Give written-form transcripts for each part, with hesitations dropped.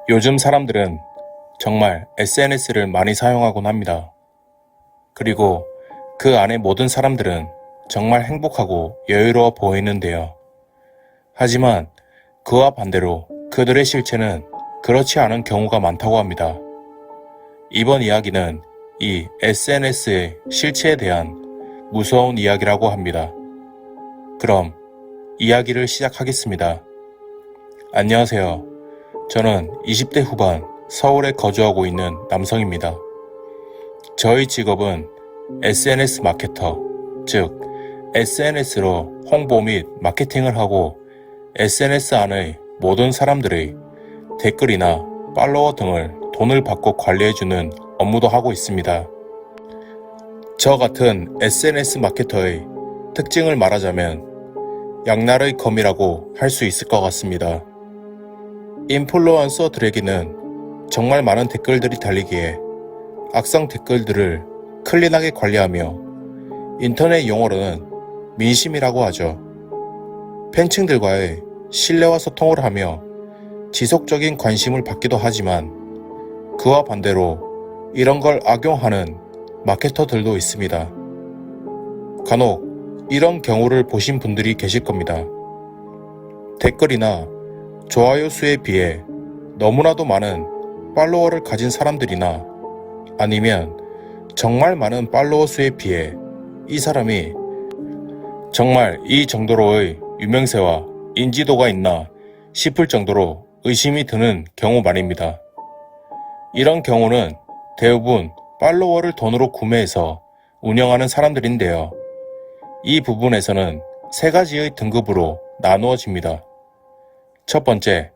요즘 사람들은 정말 SNS를 많이 사용하곤 합니다. 그리고 그 안에 모든 사람들은 정말 행복하고 여유로워 보이는데요. 하지만 그와 반대로 그들의 실체는 그렇지 않은 경우가 많다고 합니다. 이번 이야기는 이 SNS의 실체에 대한 무서운 이야기라고 합니다. 그럼 이야기를 시작하겠습니다. 안녕하세요. 저는 20대 후반 서울에 거주하고 있는 남성입니다. 저의 직업은 SNS 마케터, 즉 SNS로 홍보 및 마케팅을 하고 SNS 안의 모든 사람들의 댓글이나 팔로워 등을 돈을 받고 관리해주는 업무도 하고 있습니다. 저 같은 SNS 마케터의 특징을 말하자면 양날의 검이라고 할 수 있을 것 같습니다. 인플루언서들에게는 정말 많은 댓글들이 달리기에 악성 댓글들을 클린하게 관리하며 인터넷 용어로는 민심이라고 하죠. 팬층들과의 신뢰와 소통을 하며 지속적인 관심을 받기도 하지만 그와 반대로 이런 걸 악용하는 마케터들도 있습니다. 간혹 이런 경우를 보신 분들이 계실 겁니다. 댓글이나 좋아요 수에 비해 너무나도 많은 팔로워를 가진 사람들이나 아니면 정말 많은 팔로워 수에 비해 이 사람이 정말 이 정도로의 유명세와 인지도가 있나 싶을 정도로 의심이 드는 경우 말입니다. 이런 경우는 대부분 팔로워를 돈으로 구매해서 운영하는 사람들인데요. 이 부분에서는 세 가지의 등급으로 나누어집니다. 첫 번째,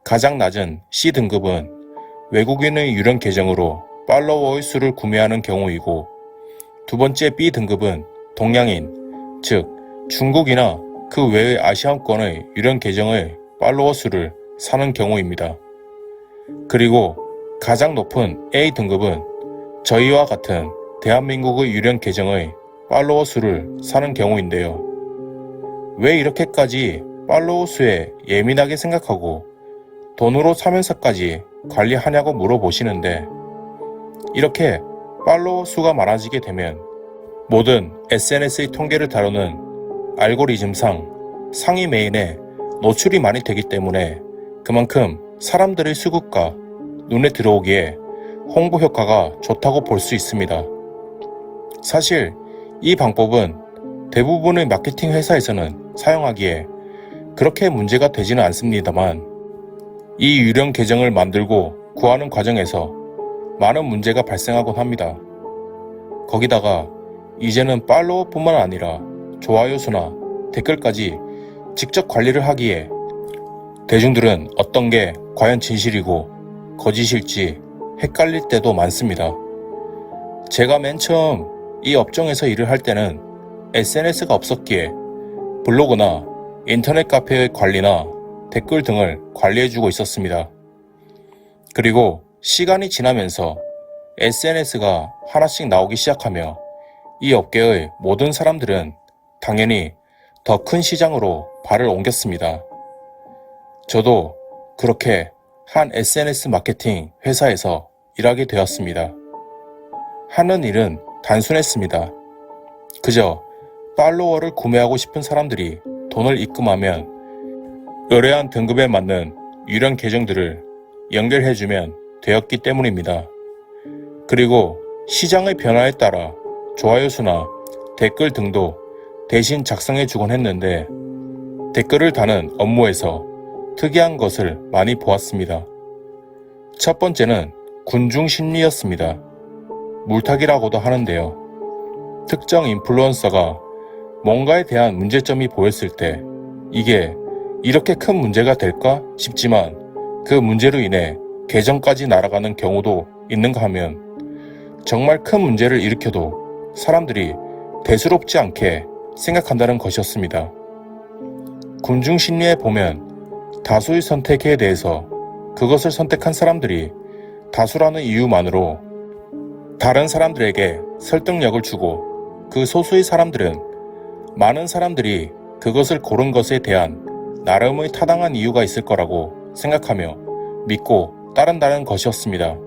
가장 낮은 C등급은 외국인의 유령 계정으로 팔로워의 수를 구매하는 경우이고, 두 번째 B등급은 동양인, 즉 중국이나 그 외의 아시아권의 유령 계정의 팔로워 수를 사는 경우입니다. 그리고 가장 높은 A등급은 저희와 같은 대한민국의 유령 계정의 팔로워 수를 사는 경우인데요. 왜 이렇게까지 팔로워 수에 예민하게 생각하고 돈으로 사면서까지 관리하냐고 물어보시는데, 이렇게 팔로워 수가 많아지게 되면 모든 SNS의 통계를 다루는 알고리즘상 상위 메인에 노출이 많이 되기 때문에 그만큼 사람들의 수급과 눈에 들어오기에 홍보 효과가 좋다고 볼 수 있습니다. 사실 이 방법은 대부분의 마케팅 회사에서는 사용하기에 그렇게 문제가 되지는 않습니다만, 이 유령 계정을 만들고 구하는 과정에서 많은 문제가 발생하곤 합니다. 거기다가 이제는 팔로워뿐만 아니라 좋아요 수나 댓글까지 직접 관리를 하기에 대중들은 어떤 게 과연 진실이고 거짓일지 헷갈릴 때도 많습니다. 제가 맨 처음 이 업종에서 일을 할 때는 SNS가 없었기에 블로그나 인터넷 카페의 관리나 댓글 등을 관리해주고 있었습니다. 그리고 시간이 지나면서 SNS가 하나씩 나오기 시작하며 이 업계의 모든 사람들은 당연히 더 큰 시장으로 발을 옮겼습니다. 저도 그렇게 한 SNS 마케팅 회사에서 일하게 되었습니다. 하는 일은 단순했습니다. 그저 팔로워를 구매하고 싶은 사람들이 돈을 입금하면 의뢰한 등급에 맞는 유령 계정들을 연결해주면 되었기 때문입니다. 그리고 시장의 변화에 따라 좋아요 수나 댓글 등도 대신 작성해주곤 했는데, 댓글을 다는 업무에서 특이한 것을 많이 보았습니다. 첫 번째는 군중 심리였습니다. 물타기라고도 하는데요. 특정 인플루언서가 뭔가에 대한 문제점이 보였을 때 이게 이렇게 큰 문제가 될까 싶지만 그 문제로 인해 계정까지 날아가는 경우도 있는가 하면 정말 큰 문제를 일으켜도 사람들이 대수롭지 않게 생각한다는 것이었습니다. 군중 심리에 보면 다수의 선택에 대해서 그것을 선택한 사람들이 다수라는 이유만으로 다른 사람들에게 설득력을 주고, 그 소수의 사람들은 많은 사람들이 그것을 고른 것에 대한 나름의 타당한 이유가 있을 거라고 생각하며 믿고 따른다는 것이었습니다.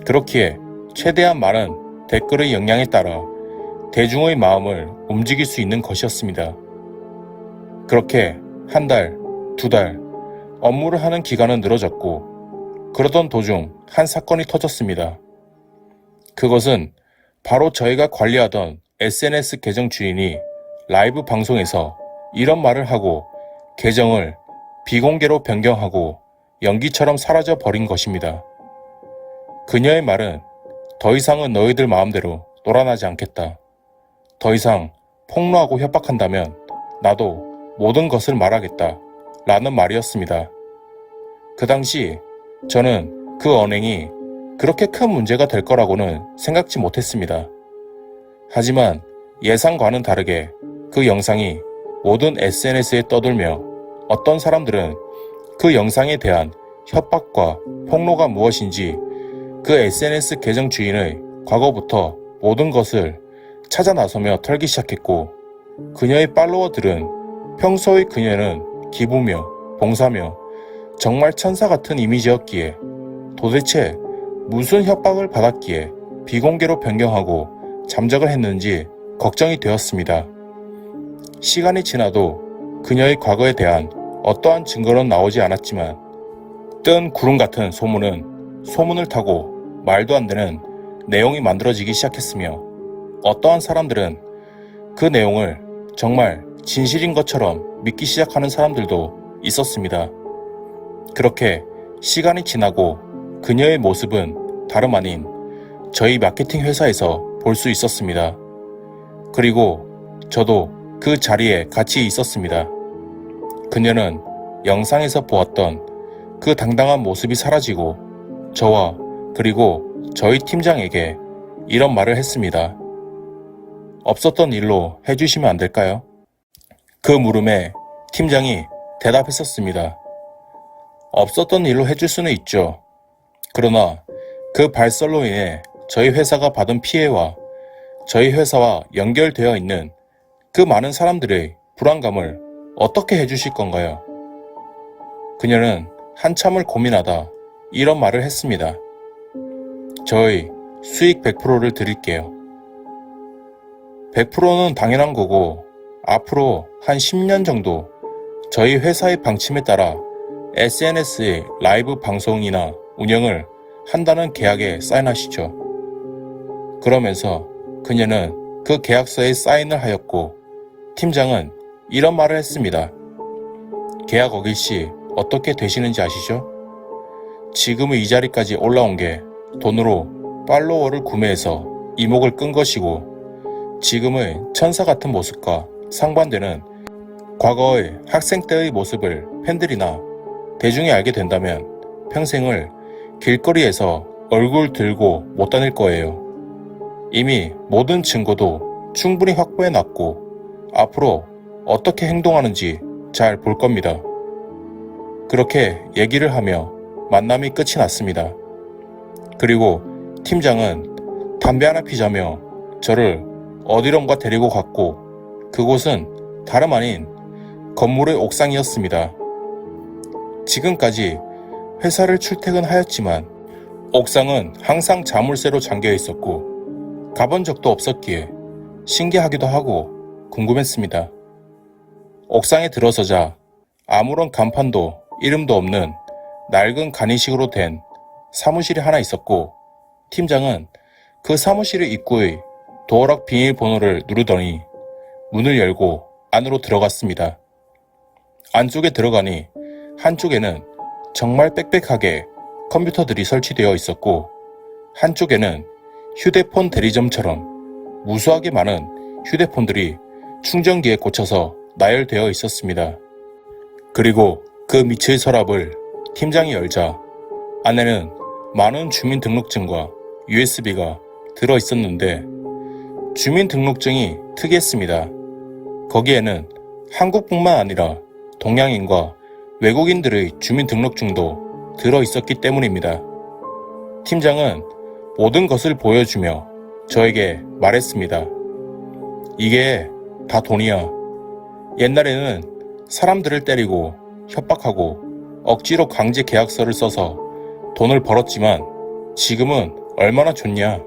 그렇기에 최대한 많은 댓글의 영향에 따라 대중의 마음을 움직일 수 있는 것이었습니다. 그렇게 한 달, 두 달, 업무를 하는 기간은 늘어졌고 그러던 도중 한 사건이 터졌습니다. 그것은 바로 저희가 관리하던 SNS 계정 주인이 라이브 방송에서 이런 말을 하고 계정을 비공개로 변경하고 연기처럼 사라져 버린 것입니다. 그녀의 말은 더 이상은 너희들 마음대로 놀아나지 않겠다. 더 이상 폭로하고 협박한다면 나도 모든 것을 말하겠다. 라는 말이었습니다. 그 당시 저는 그 언행이 그렇게 큰 문제가 될 거라고는 생각지 못했습니다. 하지만 예상과는 다르게 그 영상이 모든 SNS에 떠돌며 어떤 사람들은 그 영상에 대한 협박과 폭로가 무엇인지 그 SNS 계정 주인의 과거부터 모든 것을 찾아 나서며 털기 시작했고 그녀의 팔로워들은 평소의 그녀는 기부며 봉사며 정말 천사 같은 이미지였기에 도대체 무슨 협박을 받았기에 비공개로 변경하고 잠적을 했는지 걱정이 되었습니다. 시간이 지나도 그녀의 과거에 대한 어떠한 증거는 나오지 않았지만 뜬 구름 같은 소문을 타고 말도 안 되는 내용이 만들어지기 시작했으며 어떠한 사람들은 그 내용을 정말 진실인 것처럼 믿기 시작하는 사람들도 있었습니다. 그렇게 시간이 지나고 그녀의 모습은 다름 아닌 저희 마케팅 회사에서 볼 수 있었습니다. 그리고 저도 그 자리에 같이 있었습니다. 그녀는 영상에서 보았던 그 당당한 모습이 사라지고 저와 그리고 저희 팀장에게 이런 말을 했습니다. 없었던 일로 해주시면 안 될까요? 그 물음에 팀장이 대답했었습니다. 없었던 일로 해줄 수는 있죠. 그러나 그 발설로 인해 저희 회사가 받은 피해와 저희 회사와 연결되어 있는 그 많은 사람들의 불안감을 어떻게 해주실 건가요? 그녀는 한참을 고민하다 이런 말을 했습니다. 저희 수익 100%를 드릴게요. 100%는 당연한 거고 앞으로 한 10년 정도 저희 회사의 방침에 따라 SNS의 라이브 방송이나 운영을 한다는 계약에 사인하시죠. 그러면서 그녀는 그 계약서에 사인을 하였고 팀장은 이런 말을 했습니다. 계약 어길 시 어떻게 되시는지 아시죠? 지금의 이 자리까지 올라온 게 돈으로 팔로워를 구매해서 이목을 끈 것이고 지금의 천사 같은 모습과 상반되는 과거의 학생 때의 모습을 팬들이나 대중이 알게 된다면 평생을 길거리에서 얼굴 들고 못 다닐 거예요. 이미 모든 증거도 충분히 확보해 놨고 앞으로 어떻게 행동하는지 잘 볼 겁니다. 그렇게 얘기를 하며 만남이 끝이 났습니다. 그리고 팀장은 담배 하나 피자며 저를 어디론가 데리고 갔고 그곳은 다름 아닌 건물의 옥상이었습니다. 지금까지 회사를 출퇴근하였지만 옥상은 항상 자물쇠로 잠겨 있었고 가본 적도 없었기에 신기하기도 하고 궁금했습니다. 옥상에 들어서자 아무런 간판도 이름도 없는 낡은 간이식으로 된 사무실이 하나 있었고 팀장은 그 사무실의 입구의 도어락 비밀번호를 누르더니 문을 열고 안으로 들어갔습니다. 안쪽에 들어가니 한쪽에는 정말 빽빽하게 컴퓨터들이 설치되어 있었고 한쪽에는 휴대폰 대리점처럼 무수하게 많은 휴대폰들이 충전기에 꽂혀서 나열되어 있었습니다. 그리고 그 밑의 서랍을 팀장이 열자 안에는 많은 주민등록증과 USB가 들어있었는데 주민등록증이 특이했습니다. 거기에는 한국뿐만 아니라 동양인과 외국인들의 주민등록증도 들어있었기 때문입니다. 팀장은 모든 것을 보여주며 저에게 말했습니다. 이게 다 돈이야. 옛날에는 사람들을 때리고 협박하고 억지로 강제 계약서를 써서 돈을 벌었지만 지금은 얼마나 좋냐.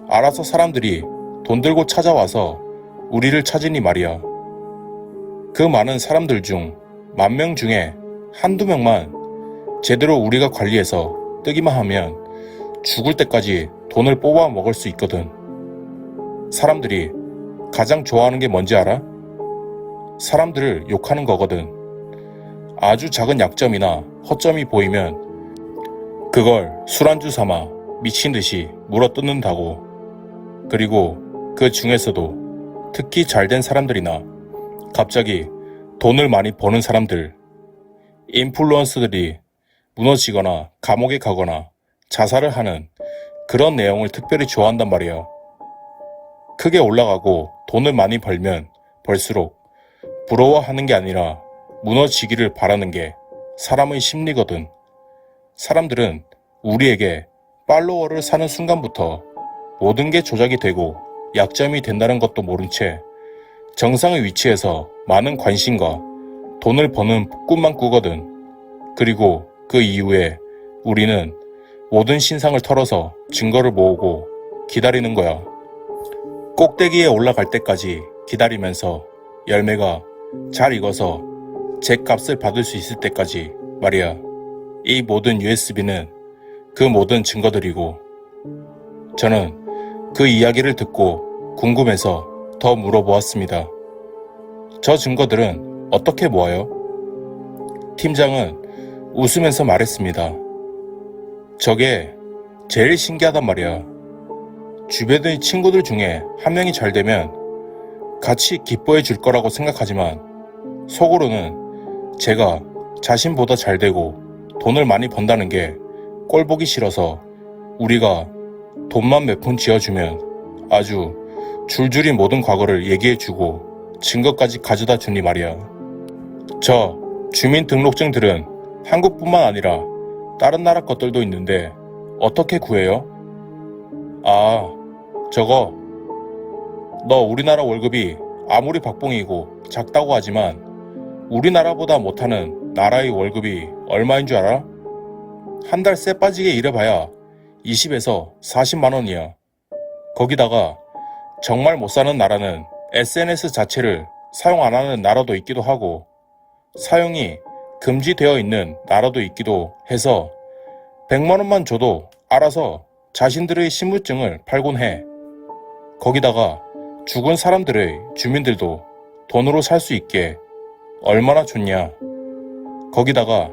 알아서 사람들이 돈 들고 찾아와서 우리를 찾으니 말이야. 그 많은 사람들 중 10,000명 중에 한두 명만 제대로 우리가 관리해서 뜨기만 하면 죽을 때까지 돈을 뽑아 먹을 수 있거든. 사람들이 가장 좋아하는 게 뭔지 알아? 사람들을 욕하는 거거든. 아주 작은 약점이나 허점이 보이면 그걸 술안주 삼아 미친 듯이 물어뜯는다고. 그리고 그 중에서도 특히 잘된 사람들이나 갑자기 돈을 많이 버는 사람들, 인플루언서들이 무너지거나 감옥에 가거나 자살을 하는 그런 내용을 특별히 좋아한단 말이야. 크게 올라가고 돈을 많이 벌면 벌수록 부러워하는 게 아니라 무너지기를 바라는 게 사람의 심리거든. 사람들은 우리에게 팔로워를 사는 순간부터 모든 게 조작이 되고 약점이 된다는 것도 모른 채 정상의 위치에서 많은 관심과 돈을 버는 꿈만 꾸거든. 그리고 그 이후에 우리는 모든 신상을 털어서 증거를 모으고 기다리는 거야. 꼭대기에 올라갈 때까지 기다리면서 열매가 잘 익어서 죗값을 받을 수 있을 때까지 말이야. 이 모든 USB는 그 모든 증거들이고, 저는 그 이야기를 듣고 궁금해서 더 물어보았습니다. 저 증거들은 어떻게 모아요? 팀장은 웃으면서 말했습니다. 저게 제일 신기하단 말이야. 주변의 친구들 중에 한 명이 잘 되면 같이 기뻐해 줄 거라고 생각하지만 속으로는 제가 자신보다 잘 되고 돈을 많이 번다는 게 꼴보기 싫어서 우리가 돈만 몇 푼 쥐어주면 아주 줄줄이 모든 과거를 얘기해주고 증거까지 가져다 주니 말이야. 저 주민등록증들은 한국뿐만 아니라 다른 나라 것들도 있는데 어떻게 구해요? 아, 저거 너 우리나라 월급이 아무리 박봉이고 작다고 하지만 우리나라보다 못하는 나라의 월급이 얼마인 줄 알아? 한 달 쎄 빠지게 일해봐야 20에서 40만 원이야. 거기다가 정말 못 사는 나라는 SNS 자체를 사용 안 하는 나라도 있기도 하고 사용이 금지되어 있는 나라도 있기도 해서 100만 원만 줘도 알아서 자신들의 신분증을 팔곤 해. 거기다가 죽은 사람들의 주민들도 돈으로 살 수 있게 얼마나 좋냐. 거기다가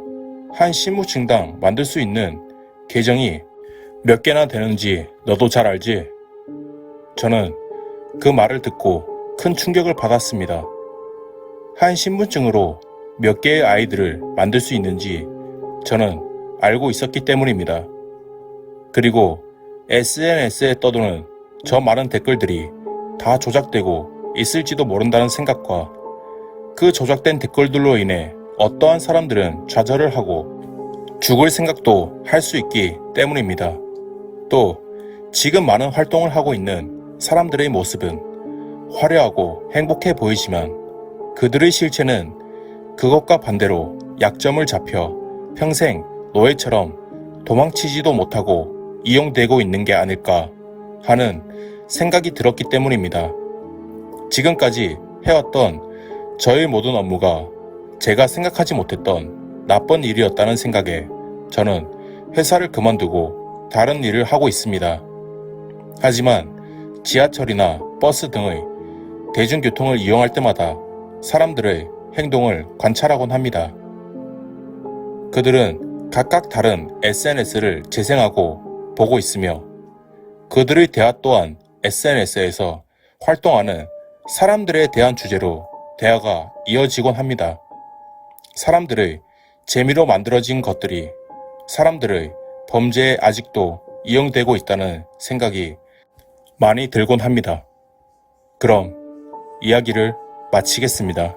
한 신분증당 만들 수 있는 계정이 몇 개나 되는지 너도 잘 알지? 저는 그 말을 듣고 큰 충격을 받았습니다. 한 신분증으로 몇 개의 아이들을 만들 수 있는지 저는 알고 있었기 때문입니다. 그리고 SNS에 떠도는 저 많은 댓글들이 다 조작되고 있을지도 모른다는 생각과 그 조작된 댓글들로 인해 어떠한 사람들은 좌절을 하고 죽을 생각도 할 수 있기 때문입니다. 또 지금 많은 활동을 하고 있는 사람들의 모습은 화려하고 행복해 보이지만 그들의 실체는 그것과 반대로 약점을 잡혀 평생 노예처럼 도망치지도 못하고 이용되고 있는 게 아닐까 하는 생각이 들었기 때문입니다. 지금까지 해왔던 저의 모든 업무가 제가 생각하지 못했던 나쁜 일이었다는 생각에 저는 회사를 그만두고 다른 일을 하고 있습니다. 하지만 지하철이나 버스 등의 대중교통을 이용할 때마다 사람들의 행동을 관찰하곤 합니다. 그들은 각각 다른 SNS를 재생하고 보고 있으며 그들의 대화 또한 SNS에서 활동하는 사람들에 대한 주제로 대화가 이어지곤 합니다. 사람들의 재미로 만들어진 것들이 사람들의 범죄에 아직도 이용되고 있다는 생각이 많이 들곤 합니다. 그럼 이야기를 마치겠습니다.